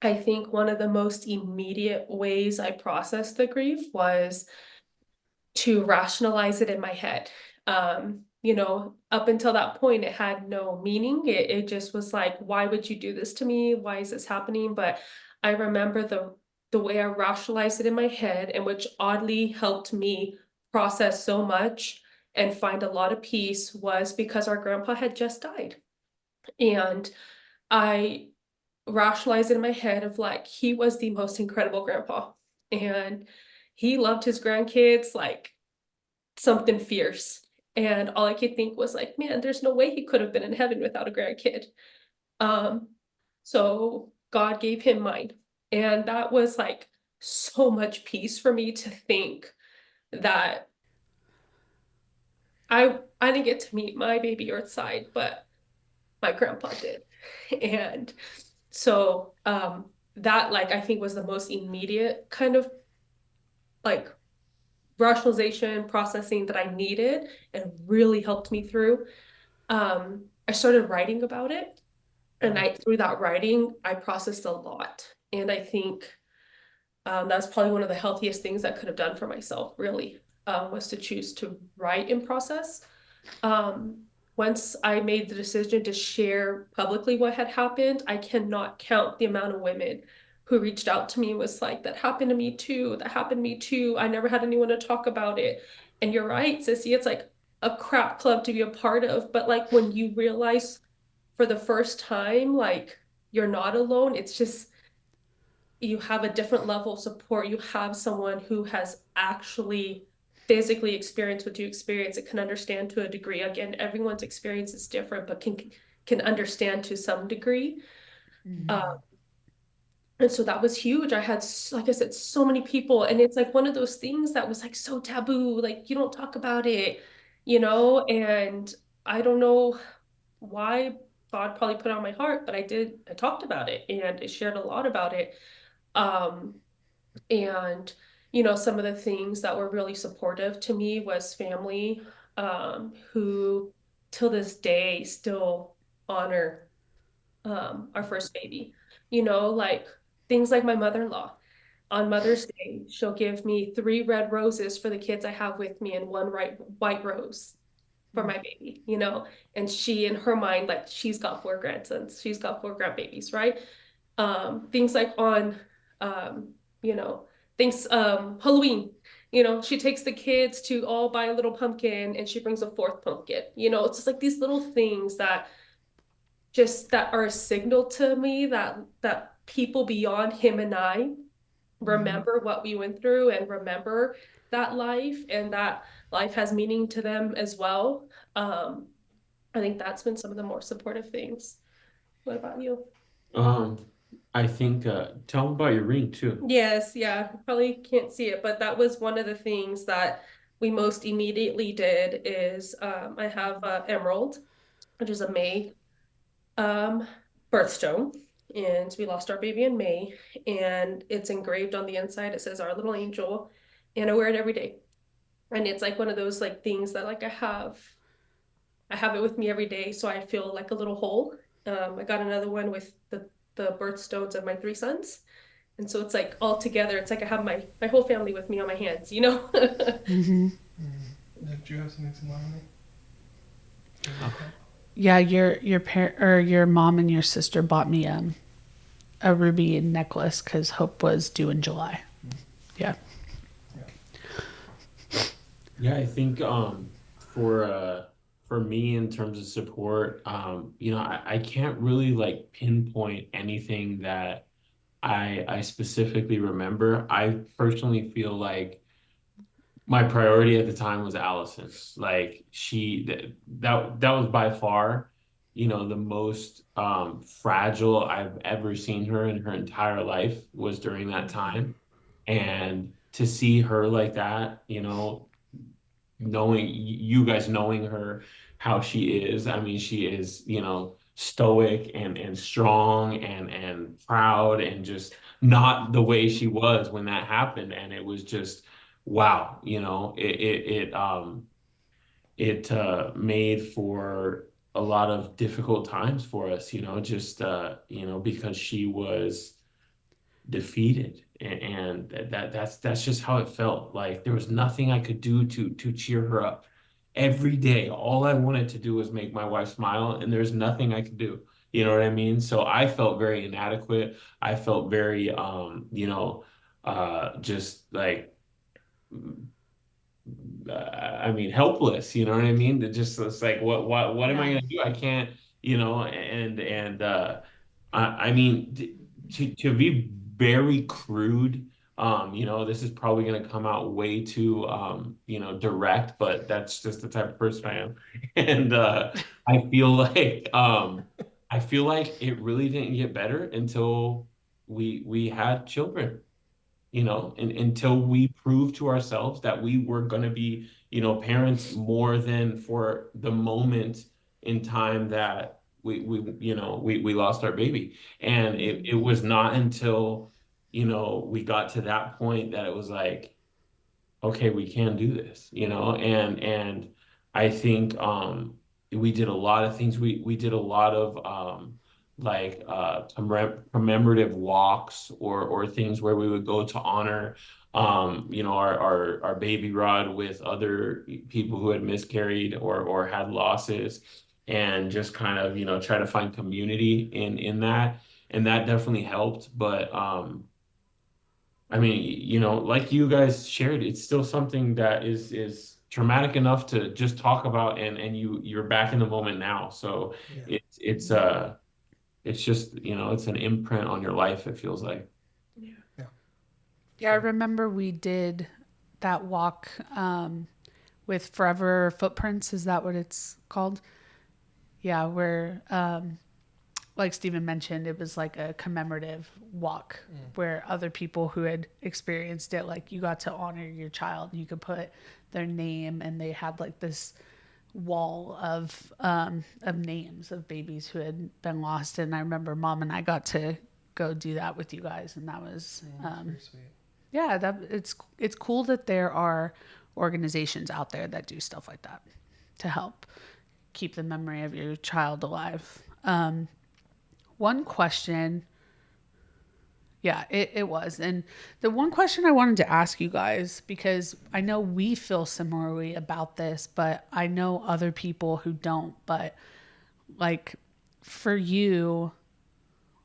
I think one of the most immediate ways I processed the grief was to rationalize it in my head. Up until that point, it had no meaning. It just was like, why would you do this to me? Why is this happening? But I remember the way I rationalized it in my head, and which oddly helped me process so much and find a lot of peace, was because our grandpa had just died. And I rationalized it in my head of like, he was the most incredible grandpa, and he loved his grandkids like something fierce. And all I could think was like, man, there's no way he could have been in heaven without a grandkid. So God gave him mine. And that was like so much peace for me to think that I didn't get to meet my baby Earth side, but my grandpa did. And so that like I think was the most immediate kind of like rationalization processing that I needed and really helped me through. I started writing about it, and through that writing I processed a lot, and I think that's probably one of the healthiest things I could have done for myself, really, was to choose to write and process. Once I made the decision to share publicly what had happened, I cannot count the amount of women who reached out to me and was like, that happened to me too. That happened to me too. I never had anyone to talk about it. And you're right, Sissy. It's like, a crap club to be a part of, but like when you realize for the first time, like you're not alone, it's just you have a different level of support. You have someone who has actually physically experienced what you experience. It can understand to a degree. Again, everyone's experience is different, but can understand to some degree. Uh, and so that was huge. I had, like I said, so many people, and it's like one of those things that was like so taboo. Like you don't talk about it, And I don't know why God probably put it on my heart, but I did. I talked about it and I shared a lot about it. Um, and some of the things that were really supportive to me was family, who till this day still honor our first baby. Like things like my mother-in-law. On Mother's Day, she'll give me 3 red roses for the kids I have with me and one white rose for my baby, And she, in her mind, like she's got 4 grandsons, she's got 4 grandbabies, right? Things like on, um, you know, things, Halloween, she takes the kids to all buy a little pumpkin and she brings a 4th pumpkin. It's just like these little things that are a signal to me that people beyond him and I remember what we went through and remember that life and that life has meaning to them as well. Um, I think that's been some of the more supportive things. What about you? Um, I think tell them about your ring too. Yes, yeah, you probably can't see it, but that was one of the things that we most immediately did is I have Emerald, which is a May um, birthstone, and we lost our baby in May, and it's engraved on the inside. It says Our Little Angel, and I wear it every day. And it's like one of those like things that like I have it with me every day, so I feel like a little whole. I got another one with the birthstones of my 3 sons. And so it's like all together, it's like I have my whole family with me on my hands. Mm-hmm. Did you have something similar to me? Yeah, your parent or your mom and your sister bought me a ruby necklace because Hope was due in July. Yeah. Yeah, I think for me in terms of support, I can't really like pinpoint anything that I specifically remember. I personally feel like my priority at the time was Allison. Like that was by far, the most fragile I've ever seen her in her entire life was during that time. And to see her like that, knowing you guys knowing her how she is, I mean, she is, stoic and strong and proud and just not the way she was when that happened. And it was just wow, it made for a lot of difficult times for us, just because she was defeated, and that's just how it felt. Like there was nothing I could do to cheer her up. Every day all I wanted to do was make my wife smile, and there's nothing I could do. You know what I mean? So I felt very inadequate. I felt very just like I mean, helpless, you know what I mean? That just it's like what am I Yeah. gonna do? I can't, and I mean to be very crude, this is probably gonna come out way too direct, but that's just the type of person I am. And I feel like I feel like it really didn't get better until we had children, and until we proved to ourselves that we were going to be, parents more than for the moment in time that we lost our baby. And it was not until, we got to that point that it was like, okay, we can do this, and I think we did a lot of things. We did a lot of like commemorative walks or things where we would go to honor our baby Rod with other people who had miscarried or had losses, and just kind of try to find community in that, and that definitely helped. But I mean, like you guys shared, it's still something that is traumatic enough to just talk about, and you're back in the moment now. So it's just, it's an imprint on your life, it feels like. Yeah, I remember we did that walk with Forever Footprints. Is that what it's called? Yeah, where, like Stephen mentioned, it was like a commemorative walk where other people who had experienced it, like you got to honor your child. You could put their name, and they had like this wall of names of babies who had been lost. And I remember Mom and I got to go do that with you guys, and that was very sweet. yeah, that it's cool that there are organizations out there that do stuff like that to help keep the memory of your child alive. One question, yeah, it was. And the one question I wanted to ask you guys, because I know we feel similarly about this, but I know other people who don't. But like for you,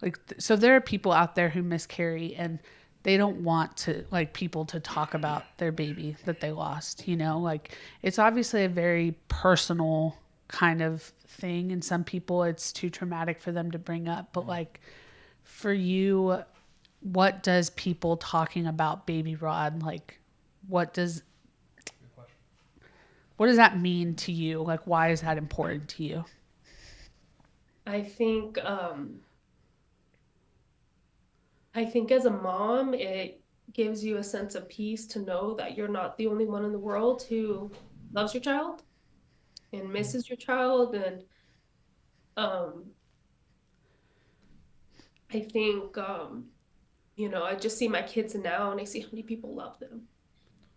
like, so there are people out there who miscarry and they don't want to, like, people to talk about their baby that they lost, like it's obviously a very personal kind of thing. And some people it's too traumatic for them to bring up. But like for you, what does people talking about baby Rod, like, what does that mean to you? Like, why is that important to you? I think as a mom, it gives you a sense of peace to know that you're not the only one in the world who loves your child and misses your child. And I think I just see my kids now, and I see how many people love them,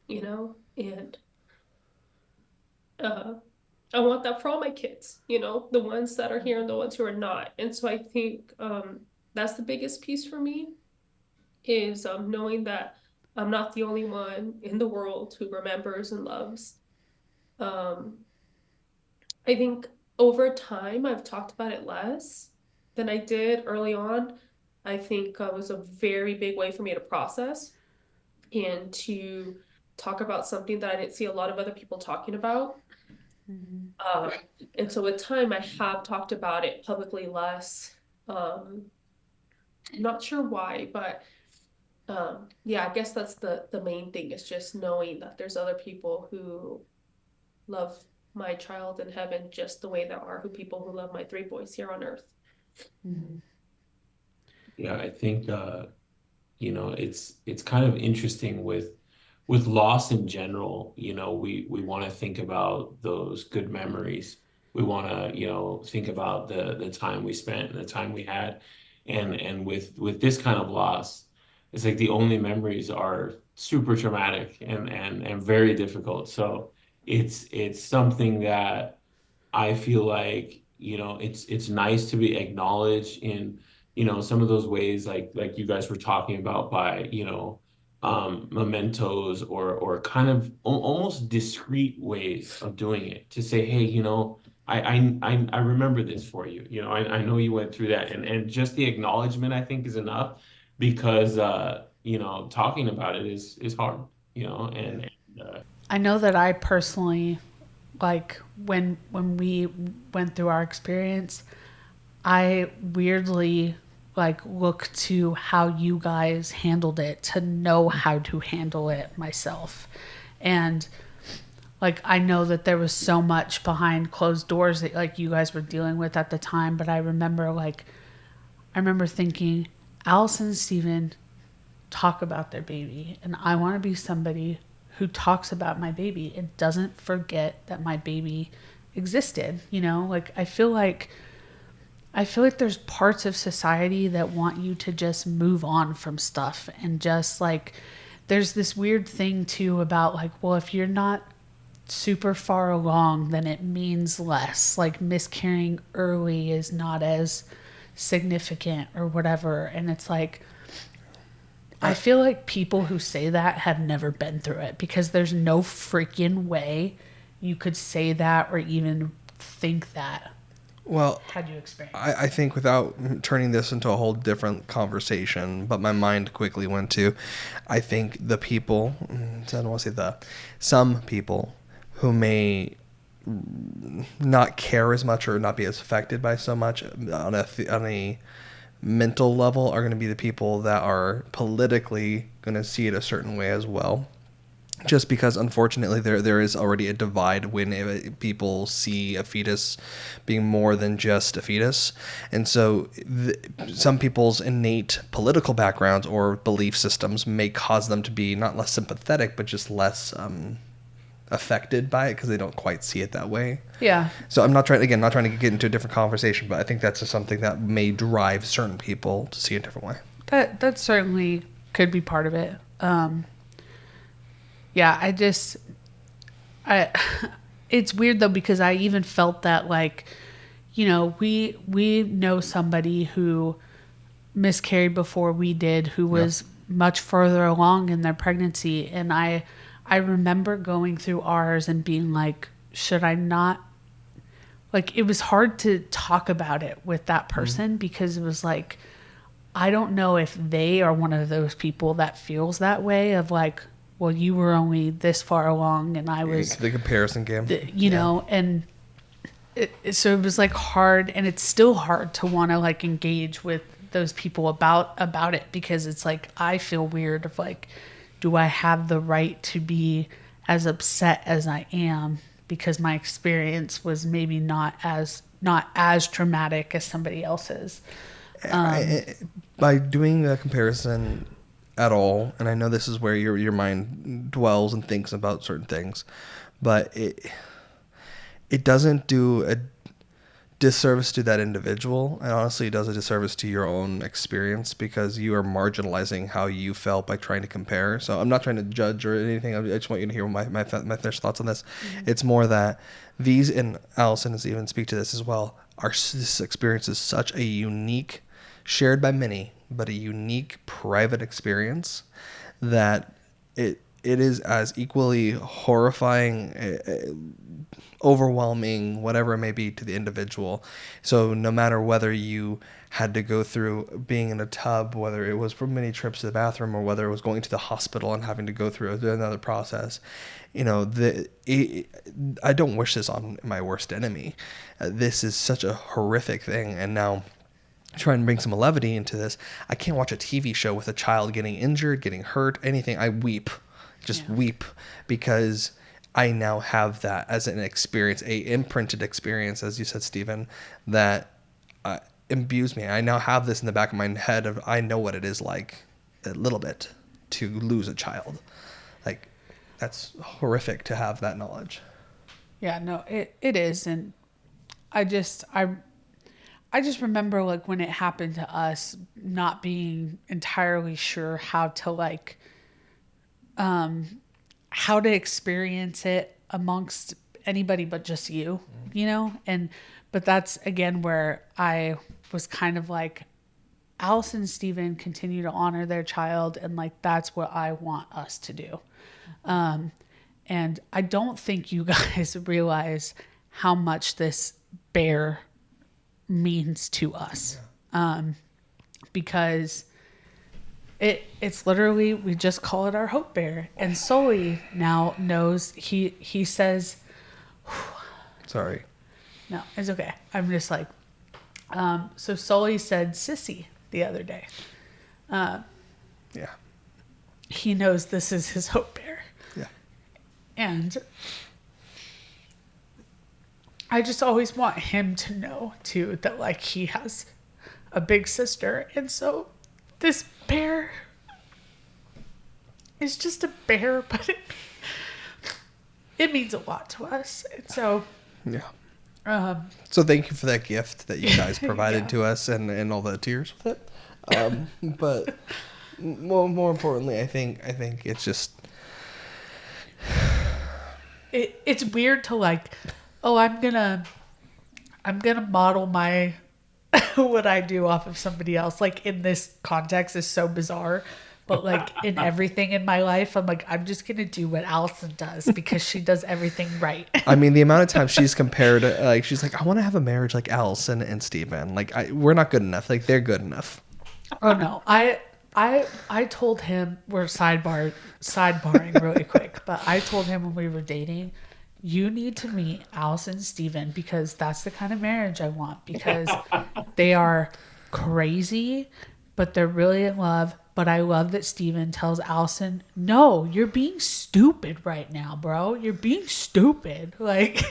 and I want that for all my kids, the ones that are here and the ones who are not. And so I think that's the biggest piece for me, is knowing that I'm not the only one in the world who remembers and loves. I think over time I've talked about it less than I did early on. I think it was a very big way for me to process and to talk about something that I didn't see a lot of other people talking about. Mm-hmm. And so with time, I have talked about it publicly less. Not sure why, but yeah, I guess that's the main thing, is just knowing that there's other people who love my child in heaven just the way there are people who love my 3 boys here on earth. Mm-hmm. Yeah, I think it's kind of interesting with loss in general. We want to think about those good memories. We want to think about the time we spent and the time we had, and with this kind of loss, it's like the only memories are super traumatic and very difficult. So it's something that I feel like, it's nice to be acknowledged in, some of those ways, like you guys were talking about, by, mementos, or kind of almost discreet ways of doing it, to say, hey, I remember this for you. I know you went through that, and just the acknowledgement, I think, is enough, because talking about it is hard, and I know that I personally, like, when we went through our experience, I weirdly look to how you guys handled it to know how to handle it myself. And I know that there was so much behind closed doors that you guys were dealing with at the time, but I remember thinking, Allison and Steven talk about their baby, and I want to be somebody who talks about my baby and doesn't forget that my baby existed. I feel like there's parts of society that want you to just move on from stuff, and just there's this weird thing too about well, if you're not super far along, then it means less. Miscarrying early is not as significant or whatever. And it's I feel like people who say that have never been through it, because there's no freaking way you could say that or even think that. Well, had you experienced? I think, without turning this into a whole different conversation, but my mind quickly went to, I think the people, I don't want to say some people who may not care as much or not be as affected by so much on a mental level are going to be the people that are politically going to see it a certain way as well. Just because, unfortunately, there is already a divide when people see a fetus being more than just a fetus. And so some people's innate political backgrounds or belief systems may cause them to be not less sympathetic, but just less affected by it because they don't quite see it that way. Yeah. So I'm not trying to get into a different conversation, but I think that's just something that may drive certain people to see it a different way. That certainly could be part of it. Yeah, it's weird though, because I even felt that, like, you know, we know somebody who miscarried before we did, who was much further along in their pregnancy. And I remember going through ours and being like, should I not, like, it was hard to talk about it with that person because it was like, I don't know if they are one of those people that feels that way of like, well, you were only this far along and I was the comparison game, you know, and so it was like hard, and it's still hard to want to like engage with those people about it because it's like, I feel weird of like, do I have the right to be as upset as I am because my experience was maybe not as traumatic as somebody else's. By doing the comparison at all, and I know this is where your mind dwells and thinks about certain things, but it doesn't do a disservice to that individual, and honestly it does a disservice to your own experience because you are marginalizing how you felt by trying to compare. So I'm not trying to judge or anything. I just want you to hear my finished thoughts on this. It's more that these, and Allison is even speak to this as well, this experience is such a unique, shared by many, but a unique private experience that it is as equally horrifying, overwhelming, whatever it may be to the individual. So no matter whether you had to go through being in a tub, whether it was for many trips to the bathroom or whether it was going to the hospital and having to go through another process, you know, I don't wish this on my worst enemy. This is such a horrific thing. And now, try and bring some levity into this, I can't watch a TV show with a child getting injured, getting hurt, anything. I weep, weep, because I now have that as an experience, a imprinted experience, as you said, Stephen, that imbues me. I now have this in the back of my head of, I know what it is like a little bit to lose a child. Like, that's horrific to have that knowledge. Yeah, no, it is. And I just remember, like, when it happened to us, not being entirely sure how to, like, how to experience it amongst anybody but just you, you know? But that's, again, where I was kind of like, Alice and Steven continue to honor their child, and, like, that's what I want us to do. And I don't think you guys realize how much this bear means to us, because it's literally, we just call it our hope bear. And Sully now knows, he says, sorry, no, it's okay, I'm just like, so Sully said sissy the other day. He knows this is his hope bear. And I just always want him to know too that, like, he has a big sister, and so this bear is just a bear, but it means a lot to us. And so so thank you for that gift that you guys provided to us, and all the tears with it. But more importantly, I think it's just it's weird to, like, oh, I'm gonna model my what I do off of somebody else. Like, in this context is so bizarre, but, like, in everything in my life, I'm like, I'm just gonna do what Allison does because she does everything right. I mean, the amount of times she's compared, like, she's like, I want to have a marriage like Allison and Steven. Like, we're not good enough. Like, they're good enough. Oh no, I told him, we're sidebarring really quick, but I told him when we were dating, you need to meet Allison and Steven, because that's the kind of marriage I want, because they are crazy, but they're really in love. But I love that Steven tells Allison, no, you're being stupid right now, bro. You're being stupid. Like,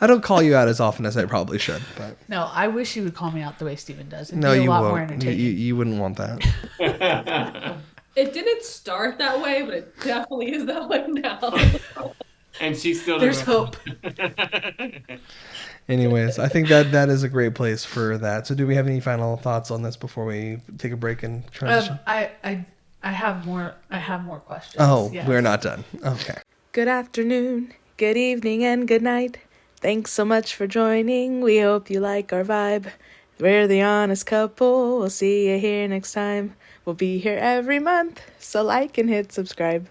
I don't call you out as often as I probably should, but no, I wish you would call me out the way Steven does. It'd no, be a you lot more won't. entertaining. You wouldn't want that. It didn't start that way, but it definitely is that way now. And she's still There's hope. Anyways, I think that is a great place for that. So do we have any final thoughts on this before we take a break and transition? I have more questions. Oh, Yes. we're not done. Okay. Good afternoon, good evening, and good night. Thanks so much for joining. We hope you like our vibe. We're the Honest Couple. We'll see you here next time. We'll be here every month, so like and hit subscribe.